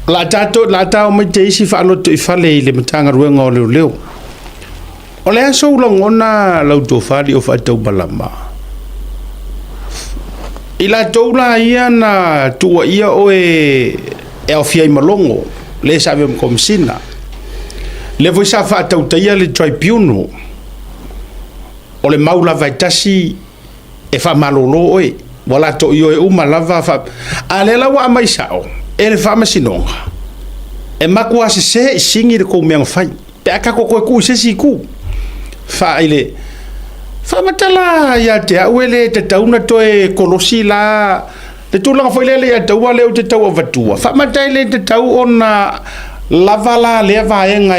la tato la tao mai te isi whaaloto I whale I le matanga ruenga o leo leo. O lea sou langona lau tō whali o whaatau balama. I la tōla ia na tua ia o e awhiai malongo, le sawe mkomsina. Le voi sa whaatau taia le tribunal. O le maula vaitasi e wha malolo oe. Wala to io e uma lava wha. A le lawa amai sao. E le wha masinonga. E maku ase se singi le kou meang whai. Pe aka koe ku se si ku. Wha ile. Wha matala ia te au ele te tauna to e kolosi la. Te tūlanga whailele ia taua leo te tau avatua. Wha mataile te tau ona lava la lea vaenga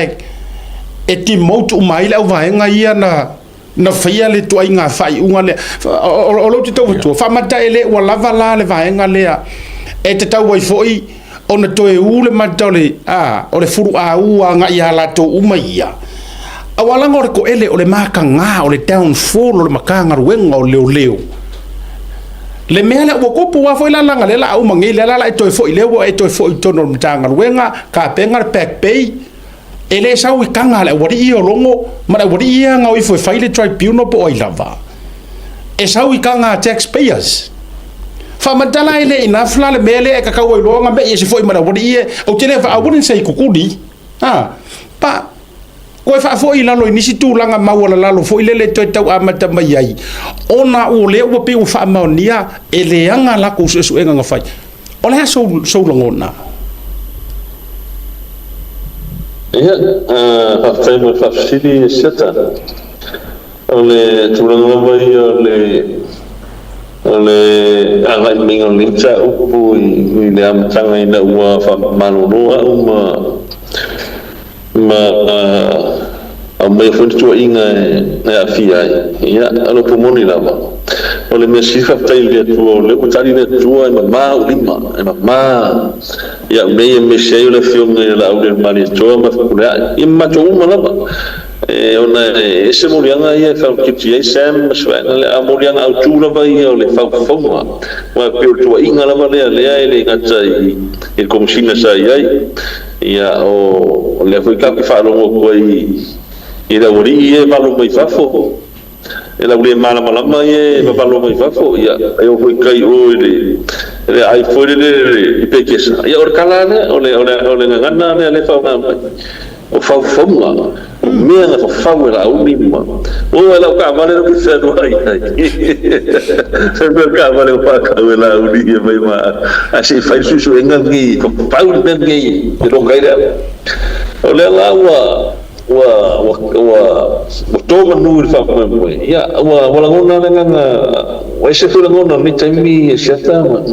e ti mautu umaile au vaenga ia na whaia le tua inga whai unga lea. O lo te tau avatua. Wha mataile ua lava la le vaenga lea. E te tau waifoi ona toe ule matau le o le furu a ua nga ia la tō uma ia. Awalanga o le ko ele o le maka ngā o le downfall o le makanga ruenga o leo leo. Le mea le ua kopu wa foi la langa le la au mangi le la e toi foi leo e toi foi tono o matanga ruenga ka penga le back pay. E le sau I kanga le wari I o longo ma le wari ia nga o I foi faile tribunal po o I lava. E sau I kanga taxpayers. Famadala ile ina fla le mele e kakau I longa me e se foi ma le wari ia o tele fa awunin sei kukudi. Pa koe wha fo I lalo inisi tūlanga mawala lalo fo I lele toi tau amata mai ai. Ona o leo wa pe o wha maonia e leanga lako usu enga ngawhai. O lea sou langona. Ia, whawhai mo whawhiri e seta. O le tūlanga mai o le angai minga linta upu I le amatanga ina ua whamaloroa a mai fonte tua inga e a fia ia alo pomoni lava o le mesifa tai le tua le kutari le tua e ma ulima e ma ia me mesei le filme la o le mali tua ma kula I ma to uma lava e ona ese molianga ia fa kiti sam swana le amolianga au tura vai o le fa foma ma pe tua inga lava le ele ngata I komsina sa ia ia o le foi ka fa lo ko I la uri e valo mai fafo e la uri mala e valo mai fafo ia e o foi kai o le ai foi le I pekesa ia or kalane o le ngana le fa mai o fa fonga mea na fa la uri ma o la ka vale no se do ai sempre ka vale o pa ka la uri e mai ma asi fai su engangi ko paul bengi e do gaira o le la wa toma nuri fa mo ya wa ngona nga wa se fu ngona mi taimi e shatama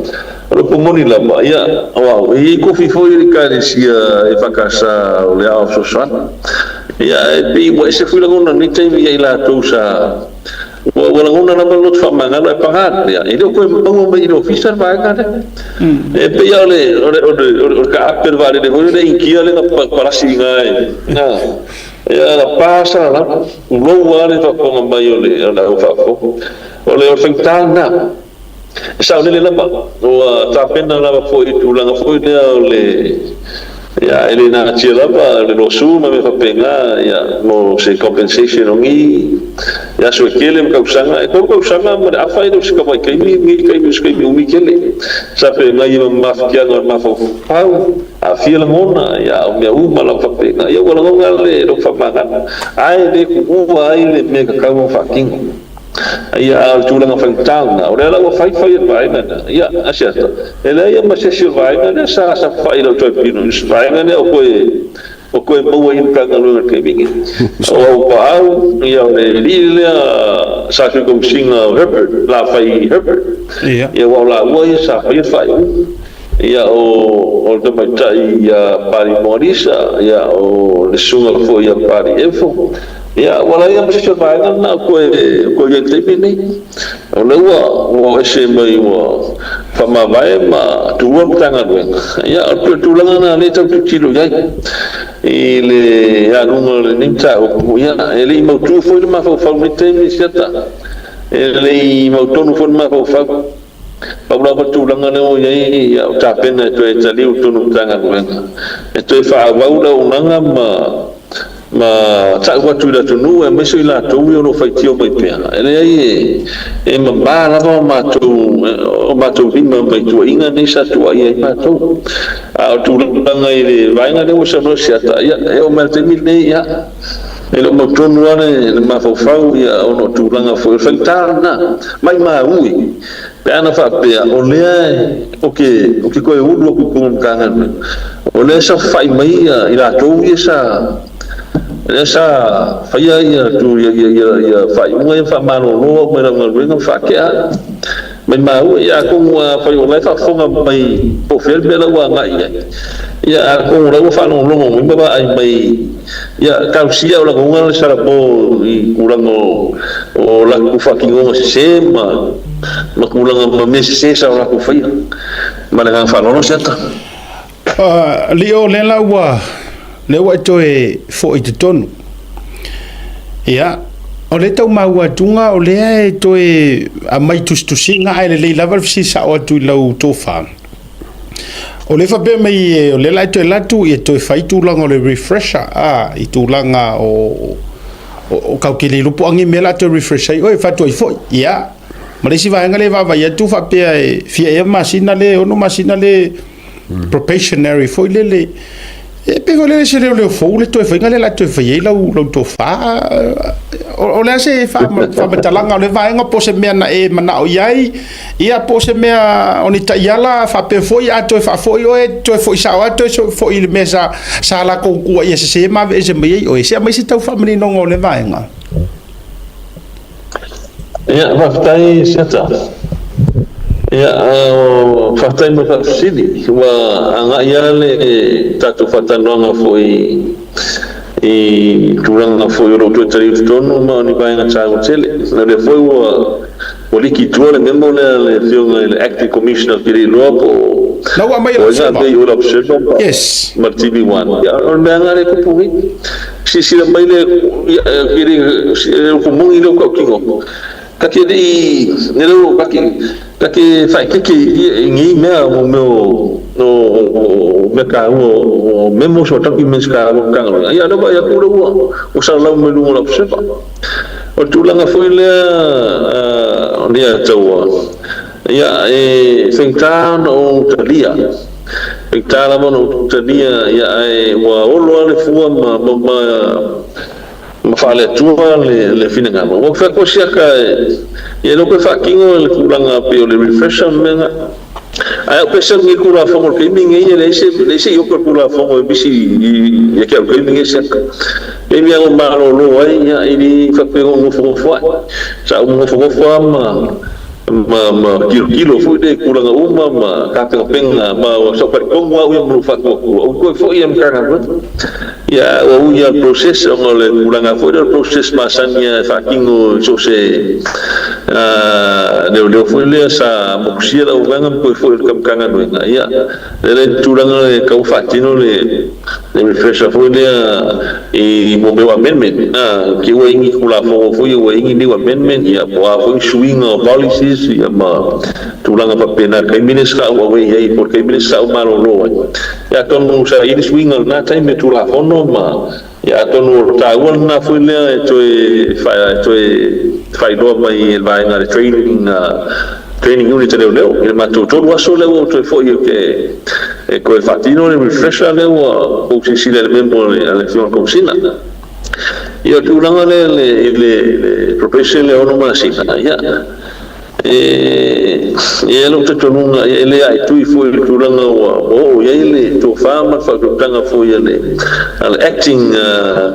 o pomoni la ya wa I ko fi foi ka sia e fakasa o le au so san ya e bi wa se fu ngona mi taimi e la tosa wa ngona na lo fa manga la pagat ya e ko mo mai no fisar va ga e pe ya o ka per vale de ho le inkia le para singa na ya la pasa la lo wale fa ko mai o le fa ko o le orfentana sa le la o ta pena la fo I tulanga fo le ya ele na tira pa le lo suma me fa penga ya mo se compensation o mi ya so kele ka usanga ko usanga ma afa do se ka vai kai mi mi kele sa pe na I ma fia no ma fo pau a fia ngona ya o me uma la fa penga ya wala ngala le do fa manga ai le ku ai le me ka mo fa king ia tulanga fantanga ora la fai vai na ia acerta ela ia ma se vai na sa fai lo toi pino vai na o koe mo I ka ngalo ke bingi o pa ia le sa ke kom singa Herbert la fai Herbert ia wala wa ia sa fai ia o de mai ia pari morisa ia o le sunga fo ia pari efo ia wala ia se vai na ko ia te ni o le o ese mai o fa ma vai ma tu o tanga ia tu langa na le tau tilo ia I le ya no le ninta o ia ele mo tu foi ma fa ni te ni seta ele mo tonu foi ma fa Pabla patulanga le o yai ya tapena to e tali u tunu tanga kuenga e to fa waula unanga ma ta wa tu da tunu e meso ila to u no faitio mai pea ele ai e ma la ma tu vinga mai tu inga ni sa tu ai ma tu a tulanga ile vainga de o sa no sia ta ya e o ma te mil ya ele mo tonu ane ma fau ya ono tulanga foi faltana mai ma ui pe ana fa pe o le o ke ko e ulu ku kun kanga o le sa fai mai ila to isa fai ya tu ya fai mo fa ma no me la ngol fa ke mai ma ui ya ku fai o le fa fonga mai po fel bela wa ngai ya ku ra fa no lo mo ba ai mai ya kausia o la ngonga sara po I kurango o la ku fakingo se ma kurango ma mese sa o la ku fai ma la fa no seta leo le la wa le wa to e fo I te tonu ya o le tau maua tunga o le e to e a mai tustusinga ai le lava si sa o tu lau tofa o le fa be mai o le la to e latu e to e fai tu langa o le refresher I tu langa o kaukele lupu angi mela to refresher o e fa to I fo ya ma le si va ngale va ya tu fa pe e fia e masina le ono masina le probationary fo le e pe vole se le fo le to e fa ngale la to e fa ye la to fa o le se fa talanga le va nga po se me na e mana o yai ia po se me oni ta yala fa pe fo ia to fa fo o e to fo sa wa to fo I mesa sa la ko ku ia se ma ve se me o se mai se tau fa meni no le va nga ya va tai seta ya fa tai mo fa sidi wa anga ia le tatu fatanonga fo I turanga foi o to tari tono ma ni vai na chao tele na le foi o liki tuole membo le fiona le acting commissioner kiri lopo na wa mai yes martibi one ya on banga le ko pui si mai le kiri ko mo ilo ko kingo kake di nelo kake fai kake ngi me mo no meka o memo so taki meska o kanga ya no ba ya ku ro o sa la me lu la sepa o tulanga foi le dia tawa ya fengtan o talia fengtala mo talia ya wa o lo le fu ma fale tua le finanga o fa ko sia ka ya no ko fa kingo le tulanga pe o le refresher menga ai pesa ngi kula fongo ke mingi le se yo ko kula fongo bisi ya ke ko mingi se e mi ang malo lo ai ya ini fa pe ngo fongo fo sa ngo fongo fo ma kilo fo de kula nga ma ka pe penga ma so per kongo u mo fa ko fo ya mkanga ya o ya proses ngole kula nga fo de proses masanya fa kingo so se le fo le sa mo sia o nga ko fo kam kanga no ya le tulanga le ka fatino le refresher fo le I mo be wa men ki wo ingi kula fo yo ingi ni wa men ya po swing policies ya ma tulanga pa pena kai minister wa we ai por kai minister ma lo ya ton mo sa ini swing na time tula fono ma ya ton no ta won na fo le fai do mai vai na training unit le il ma to wa so le to fo io che ko il fatino le refresher le o si le membo alle fior consina io tulanga le professional le ono ma sina ya e lo te tonunga ele ai tu foi tulanga o ele to fama fa tanga foi ele al acting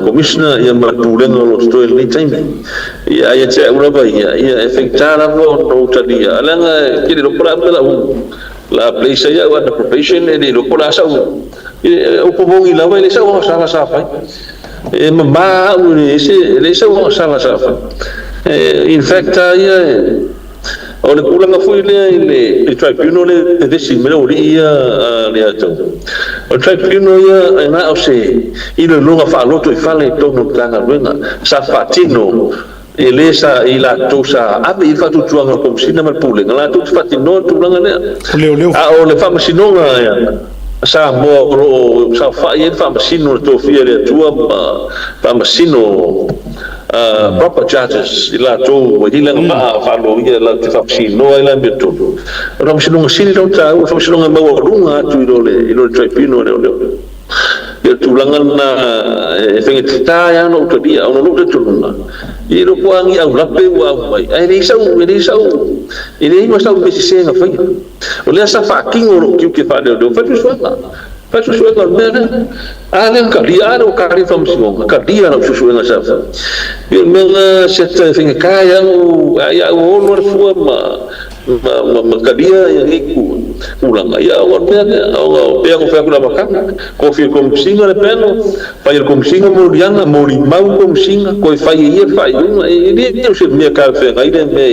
commissioner ya matulanga lo sto ele time ya te una ba ya effectara no tadia alanga kiri lo para la place ya wa profession ele lo para sa o povo ila ba ele sa o sa fa e ma ele sa o sa fa in fact ya o le kulanga foi le tribunal le desi mele o ia le ato o tribunal ia na o se I le longa fa loto I fale tono tanga luenga sa fatino Elesa ila tosa abe ifatu tuanga komsina malpule ngala tu fatino tulanga ne leo o le fa masinonga ya sa mo ro sa fa ye fa masino to fia le tua fa masino proper charges ila to ila ma fa lo ia la fa masino ila betu ro masino sini do ta o masino ma runga tu ilo tribunal le ya tulanga na efengita ya no to dia ono lo tulunga ilo puangi au lape wa mai ai sau ini masa u besi senga fa o le sa fa kingo ro ki fa de do fa tu suanga mena ale ka dia ro ka ri fam singo ka dia ro suanga sa fa bil menga seta finga kaya ya o no fu ma ka dia yang iku ulang ya o mena o pe ko fa kula makan ko fi kom singa le peno fa il kom singa mo dianga mo li mau kom singa ko fa ye fa ini se me ka fa ngai de me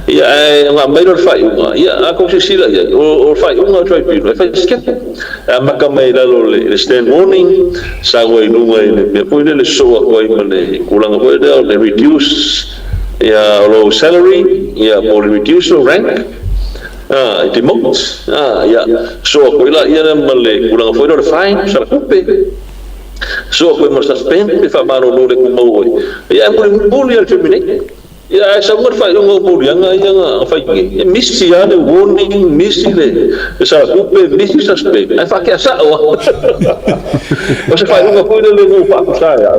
ya nga mai ro fa ya ako se sila ya o fa nga try pino fa skep maka mai la lo le stand warning sa go inunga le po le so ko i mane kulang ko le reduce ya low salary ya po reduce rank demote ya so ko ila ya male kulang ko le fine sa kupe so ko mo suspend fa maro lo le ko mo ya ko le terminate ya semua fai ngo yang fai misi ada warning misi le sa kupe misi suspect ai fa ke sa o se fai ngo pode le ngo fa sa ya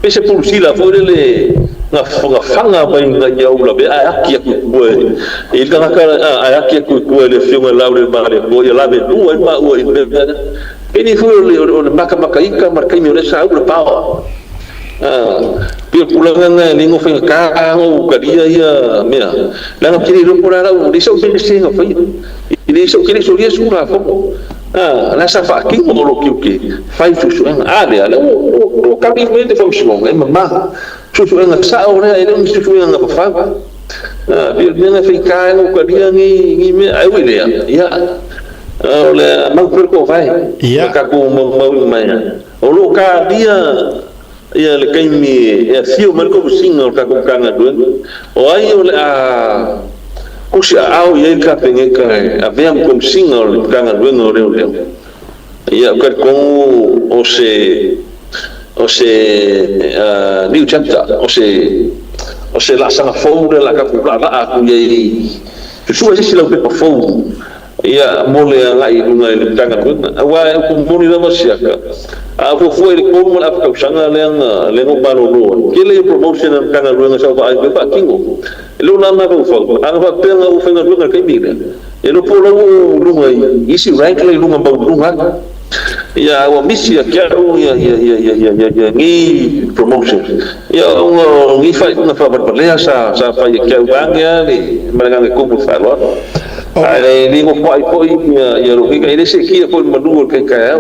pese polisi la pode le nga fanga ba nga ya ula be ai aki ku il ka ai aki ku le fiunga la le ba le ko ya la be du ma o ini fu le maka ika markai mi le sa ula pa pil pulang lingo feng ka o kadia ya mea lang kiri ro pora o di so bin sing of ini so kiri so dia sura fo la sa fa ki mo lo ki fai tu so ale o kami mente fo so ma so sa o ne ele so nga fa pil mena feng ka o kadia ni me ai we ya ole mang per ko fai ka ko mo mai o lo ka dia ya le kaimi ya fio mal ko singa ka ko kanga do o ai o le o si au ye ka penge ka avem kom singa o kanga do no le ya ka ko o se new chapter o se la sanga fo de la ka ko la aku ye su si la pe fo ya mole ngai lunga le tanga do wa ko moni da masiaka aku foi ko mo la ka sanga lengo balo no kele promotion ang kanga ruanga sa ba ai ba kingo lo na na ko fo ang ba penga u fenga ruanga kai mi e lo po lo lunga isi rank le lunga ba lunga ya wa misi ya ngi promotion ya ngi fa na fa ba sa fa ya bang ya ni malanga ko bu fa lo ai ni ko ya ro ki se ki ko madu kai kai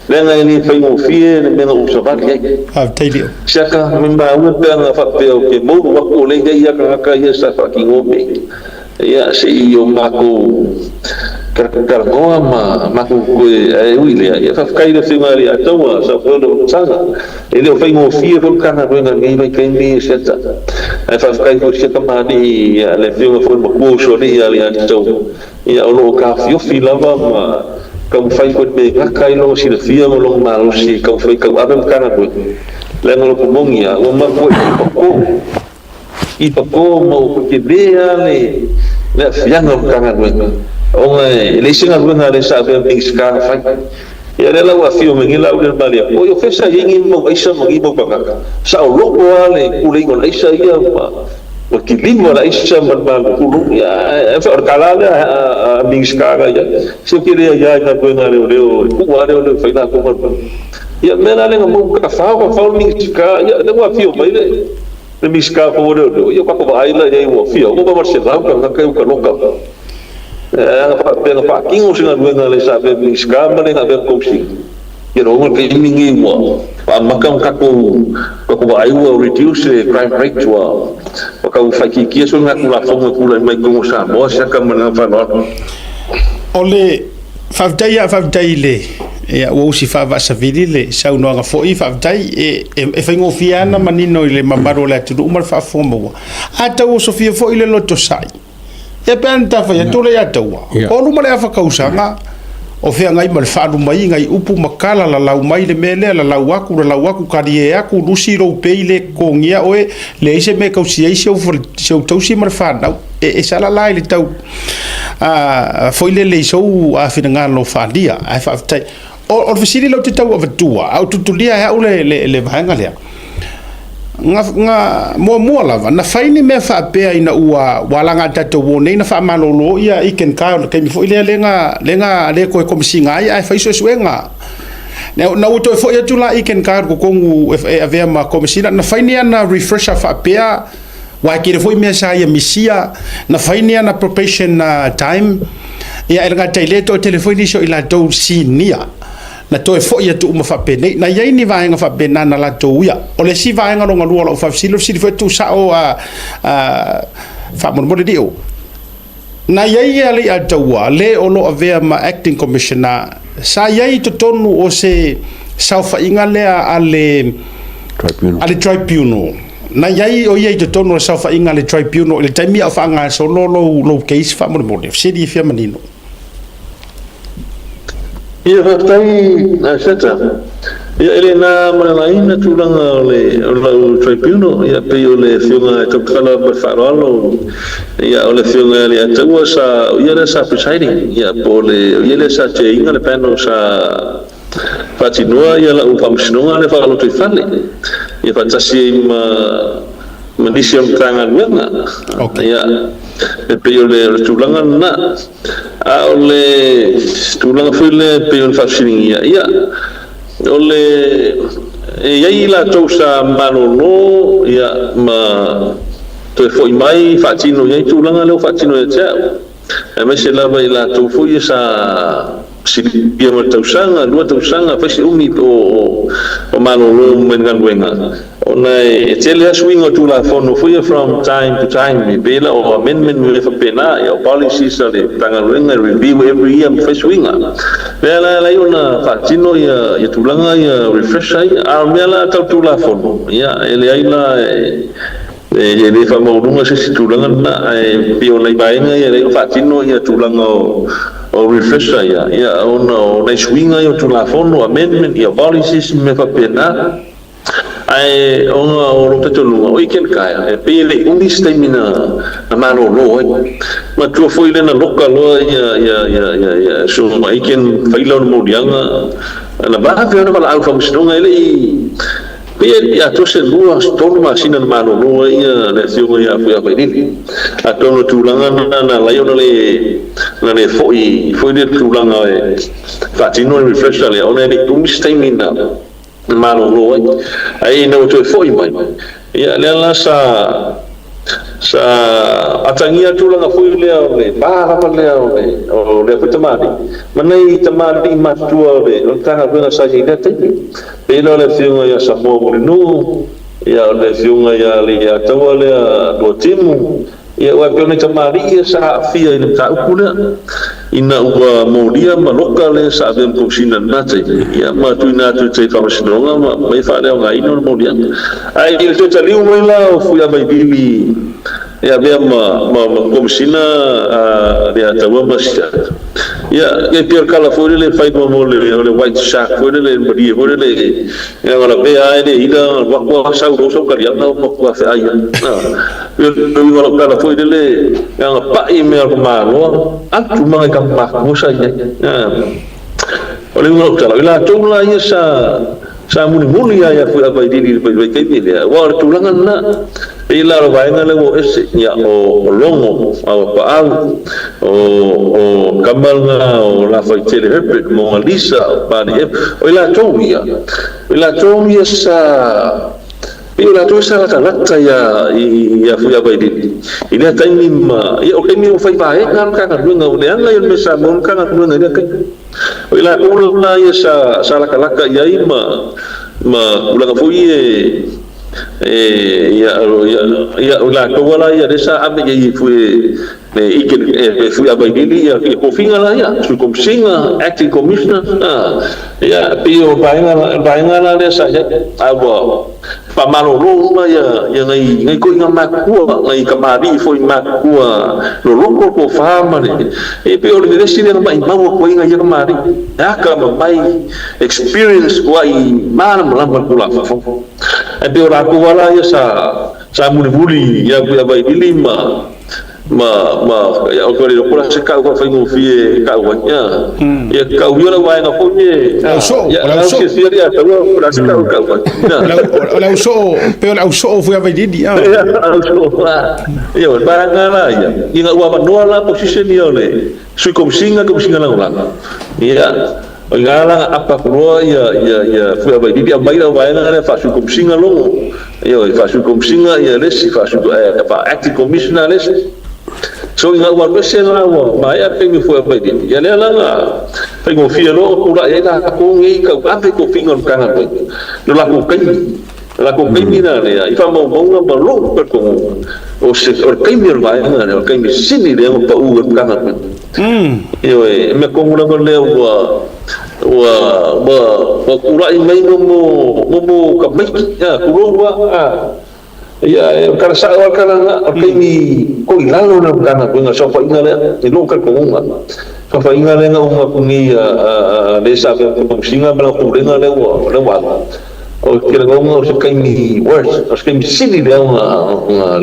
lenga ni fai mo fie ne menga usabat ya tailio saka memba u penga fa pe o ke mo wa ko le ya ka ya sa fa ki ngo me ya se yo mako kar goa mako ko ai wile ya fa kai le finga ri atawa sa fo do sanga ele fai mo fie ko kana venga ngai mai kai mi seta ai fa kai ko se kama ni ya le finga fo mo ko so ni ya ya to ya lo ka fio filava ma kau fai ko me kai lo si le fia mo lo malo si kau fai kau abem kana ko le mo ko mongia o ma ko i pako mo ko ke bea le fia no kana ko o le singa ko na le sa be mix ka fai ya le la wa fio me ngila o le balia o yo fesa yingi mo isa mo ibo baka sa o lo ko ale ku le ko isa ia o ki limo la isa man kulu ya fa kala la mix ka ya se kire ya ka ko na le ku wa le fa na ko ya me la le mo ka fa mix ka ya le wa fio mai le mix ka ko le yo ka ko ai la ya wo fio ko ba se la ka ka lo ka pa kingo singa duenga le sa be mix ka ma le na be ko si ya ro mo ke mingi mo pa makam ka ko ai wo reduce crime rate wa ka u fa ki so na ku la fo ko la mai ko sa mo sa ka mana fa no ole fa dai le ia o si fa va savili le sau no nga foi fa tai e fa ngo fiana manino le mamaro le tu umar fa fomo ata o sofia foi le loto sai e penta fa ya tole ya tawa o lu male fa kausanga o fe ngai mal fa lu mai ngai upu makala la lau mai le mele la lau aku ka die aku lusi ro peile ko ngia oe le ise me kausia ise o tausi mar fa na e sala lai le tau foi le so a fina ngalo fa dia ai fa tai o fisili lo te tau o vatua au tutulia ha le vanga le nga mo lava na faini me fa pe ina ua walanga tato wone na fa malolo ia iken ka ke mi fo ile lenga le ko komsinga ai fa iso suenga na uto fo ia tula iken ka ko kongu ave ma komsina na faini ana refresher fa pe wa ke fo me sa ia misia na faini ana probation time ia elga teleto telefoni so ila do sinia na toe fo ia tu ma fa pene na yai ni vaenga fa pena na la to ia o le si vaenga longa lua fa silo si fa tu sa o fa mo de dio na yai ali a tawa le o lo ave ma acting commissioner sa yai to tonu o se sa fa inga le ale tribunal na yai o yai to tonu sa fa inga le tribunal le taimi a fa nga so lo case fa mo de si di fa manino. Ia fatai seta ia elena malalaina tulanga le tribunal ia pe le fiunga tokala berfaralo ia ole fiunga le atawa sa ia le sa presiding ia pole ia le sa cheinga le panel sa fatinua ia la upamsnua le fa lo tfale ia fatasi mandisiam tangan wenga ia pe le tulanga na ole tulanga file pe un fashion ia ole ia ila tosa manolo ia ma to foi mai fatino ia tulanga le fatino ia e me se lava ila to foi sa silipia ma tausanga lua tausanga fasi umi o manolo mengan wenga ona e tele swing o tula fono foi from time to time me bela o amendment me fa pena e o policies ale tangaluenga review every year fa swinga bela la ona fatino ia tulanga ia refresh ai a mela tula fono ia ele aila e le fa mo lunga se tulanga na e pio nei bainga ia le fatino ia tulanga o refresher ia ona nei swinga ia tula fono amendment ia policies me fa pena ai ona o lo tetolunga o iken kaya e pele undi stamina na mano lo ma tu foi le na local lo ia so ma iken failo mo dianga na ba fe ona la alfa musnonga ele pele ya to se lua stone machine na mano lo ia le sionga ia foi apa ini atono tulanga na la ona le foi le tulanga e fatino refresher le ona le undi stamina mano lo ai no to foi mai ia le sa atangia tulanga foi le para le o le putamari manai tamari matua le o tanga pena sa ina te pelo le fiunga ia sa mo no ia le fiunga ia le tawa le do timu ia wa pelo tamari ia sa fia ina ta ukula ina ua modia maloka le sa vem komsina nate ia ma tu ina tu te famsnonga ma mai fa le ngai no modia ai il to tali mo la o fu ya mai bili ia vem ma komsina dia tawa masya ia ke pior kala fu le fai mo le white shark fu le modia fu le ia ora be ai le ida wa sa ro so ka ya na wa fa ai na yo ora kala fu le yang pa i me ma lo atu mai kampak musa ya oleh ngok tala ila tula ya sa muni ya fu apa di kai ni ya wa tulangan na ila ro vai ngale mo es ya o longo o pa o kamal nga o la fa tele hep mo alisa pa ni ila tomia sa ila to sa la ya fu ya bai di ila taimi ma ya o kemi o fai bai kan lunga o le anga yo me sa mon kan lunga dia kan ila ula ya sa la ya ma ulanga fu ia la ko wala ia desa abe ia fue le iken fui abai dili ia ko finga la ia su kom singa acting commissioner ia pio bainga la desa ya abo pamalo lo ia ngai ko inga makua ngai kamari foi makua lo longo ko fama ne pio le desi le mai mau ko inga ia kamari aka mai experience wai mana mlamba kula fa pio ra ko wala ia sa muli ia ku abai dili ma ya ko le ko se ka ko fa ngo fie ka wa ya ka u la wa nga ko ye ya so si ria ta ko la se ka wa la so pe la so fu ya vedi ya barang la ya inga wa no la position yo le su kom singa la ya ngala apa ko ya fu ya vedi ya mai la wa nga fa su kom singa lo yo fa su kom singa ya le si fa su fa acting commissioner le so inga wa pese la wa mai ape mi fu apa di ya le la fa ngo fie lo ko la ya ko ngi ka ape ko pingon kana pe lo la ko kai na le ifa mo nga lo per ko o se o kai mi va na o kai mi sini le pa u kana pe yo me ko ngula ko le wa kula i mai mo ka mai ya ku wa ya kana sa wa kana kai mi ko ilalo na kana ko nga so fa ingale ni lo ka ko nga so fa ingale nga nga ko ni le sa ko singa bla ko renga le wa o ke ngo ngo so kai mi words o kai mi sini le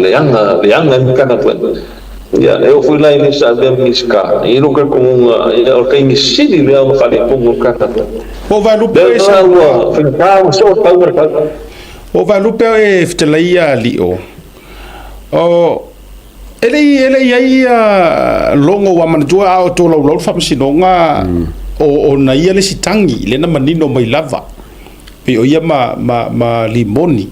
le anga kana ko ya eu fui lá e sa de miska e lo ka ko nga o kai mi sini le fa le ko kana o va lu pe sa wa fa so pa wa o va lupe e ftelaia lio o ele ia longo wa mantua au to lo fa sinonga o na ia le sitangi le na manino mai lava pe o ia ma limoni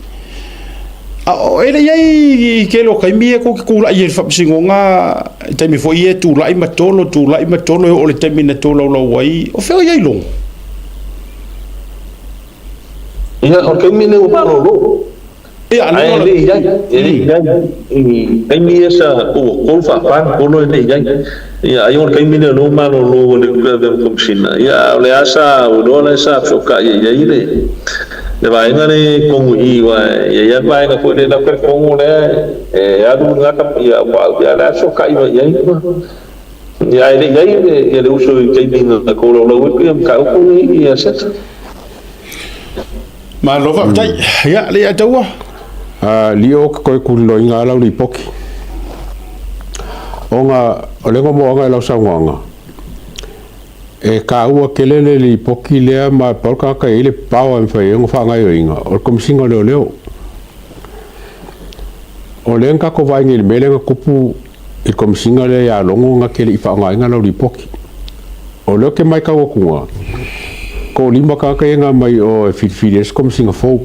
o ele ia ke lo kai mie ko kula ia fa sinonga te mi fo ia tu lai matolo o le te mina to lo wai o fe ia longo ya o kai mine o paro lo ya ai le ya kai mine sa ko fa pan ko lo le ya ai o kai mine lo malo lo le kom sina ya le asa o lo le sa so ka ya ile le vai ngane ko i wa ya vai ka ko le na ko le ya du na ka ya wa ya la so ka ya ya ile ya le uso kai mine ko lo ko ka ko ni ya sa ma lo fa tai ya le atawa lio ko kulo inga la li poki onga olengo mo nga la sangwanga e ka u kelele li poki le ma porka ka ile pawa en fa ngo fa nga inga o kom singa le leo olenga ko va ngil melenga kupu il kom singa le ya longo nga kele fa nga inga la li poki o lo ke mai ka wo kunga ko lima ka nga mai o fides kom Singapore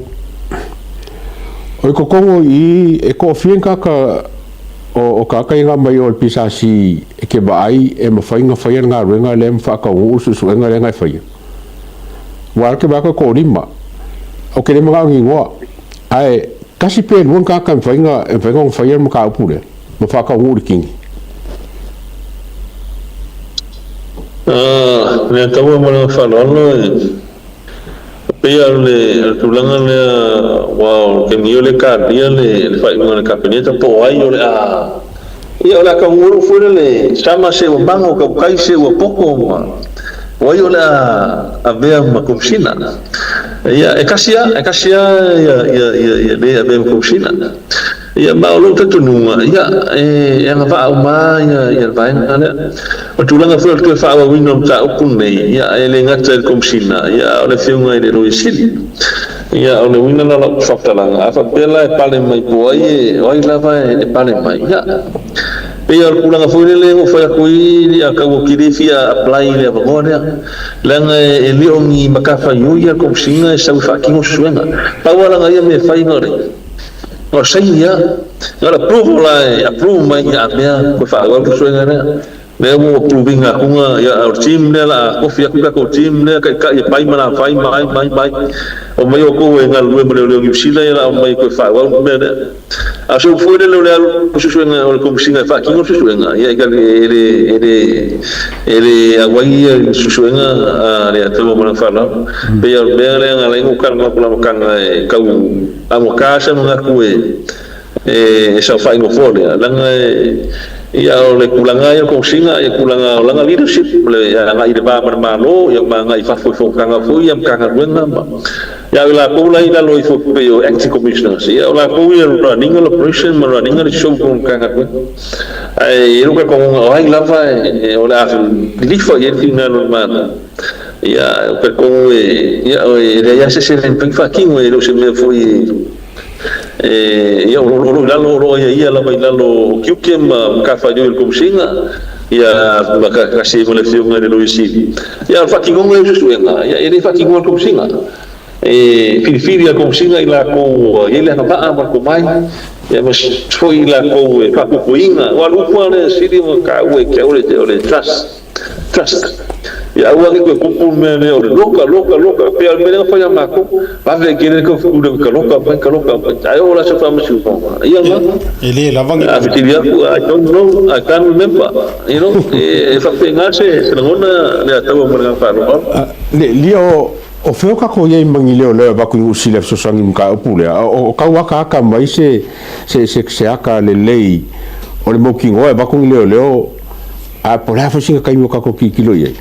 o ko kongo i e ko fien ka o ka nga mai o pisa si ke bai e ma fainga nga renga lem fa ka u su nga renga fai wa ke ba ko lima o ke lima ngi ngo ai kasi pe lun ka fainga fai ma ka pule ma fa ka u kingi le tawa mo na fa lo pe le tulanga le wa ke mi le ka dia le fa mo na kapineta po ai le ia la ka nguru fu le sama se o bango ka kai se o poko ma wa yo la ave ma kumsina ia e kasia ya le ave kumsina ia mau lo tu nunga ia yang fa ma ia vai ngale o tulanga fu tu fa wa winom ta opun nei ia ele ngata kumsina ia ole fiunga ile ro isili ia ole winana la faktalanga afa pela e pale mai boai oi lava e pale mai ia pia kulanga fu le o fa ku ia ka wo kirifia apply le vagonia langa e liongi makafa ia kumsina e sa fa kingo suenga pawala nga ia me fai ngore o sai ia ngala approve mai a mea ko fa wa ku suenga me mo proving aku nga ya or team ne la ko fia ko team ne ka ya pai mana pai mai o mai o ko e ngal we mo le sila ya o mai ko fa wa me a so foi de le ko su nga o ko singa fa ki no su nga ya ga ele agwai su nga le to mo na fa la pe ya be le nga le ko kan ko la kan ka amo casa nga ku e sa fa ngo fo le langa ia o le kulanga ia ko singa ia kulanga langa leadership le ia ngai de ba malo ia ma ngai fa fo kanga fo ia kanga wenga ma ia la ko la ila lo ifo pe o acting commissioner ia la ko ia running operation ma running the show ko kanga ko ai ru ko ai la fa o la li fo ia tinga no ma ia ko ia o ia se pen fa ki mo lo se me foi ia lo ia la vai lo que ma ka fa yo com singa ia ka se mo le fiunga de Luisi ia fa ki ngong le suenga ia ele fa ki ngong com singa filifili com singa ila ko ele na ba ma ko mai ia mas foi ila ko fa ko inga wa lu ko le sidi mo ka we ke ole trust ya ua ke kupu me me o loka pe al mena fa ya mako va ve que ko fu de ka loka ai ola se fa musu ko ia ma ele lavang a vitilia ku I don't know I can't remember you know e fa pe ngase ngona le atawa mo nga fa ro le lio o feo ka ko ye mangi leo le ba ku usile so sangi mka opule o ka waka ka mai se aka le lei o le moki ngo ba ku leo a por la fosinga ka mo ka ko kilo ye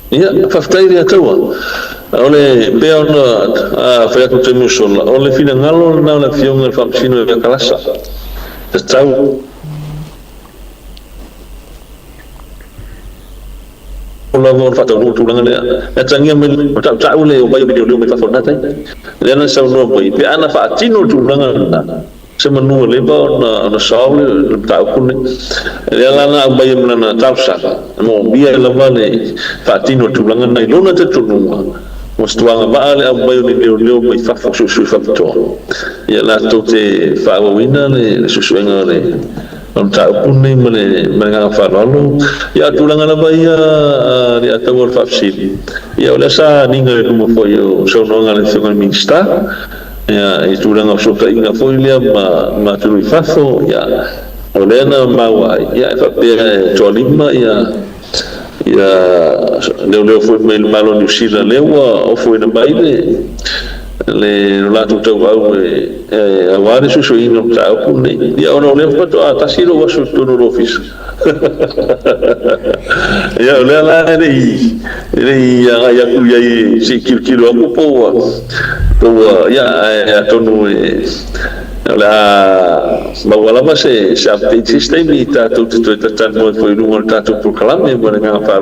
ia faftai dia taua ole pe ona fa ku temu sola ole fina ngalo na la fionga fa sino ya kalasa tau ola mo fa tau tu langa le tangia me tau le o bai video le me fa fona tai le na sa no bai pe ana fa tino tu langa se manu le ba na saul tau kun le na bai me na tau sa mo bia la vale fa tino tu langa na lona te tu nunga mostuanga ba le bai ni le mai fa fa su fa to ya la to te fa wina le su suenga le on tau kun ni me nga fa lo ya tu langa la bai ya tau fa fsi ya le sa ninga le mo fo yo so no nga le so minsta ya itu langa so ta inga fo le ma tu faso ya olena mawa ya fa pe tolima ya leo foi me malo ni sila lewa o foi na baile le la tu tau au awari su ino tau pune ya ono le pato a tasiro wa su tu no office ya le la ni ya ku ya si kilo aku po to ya tonu la mawala ma se update system ita tu tan mo foi no ta tu proclame mo nga fa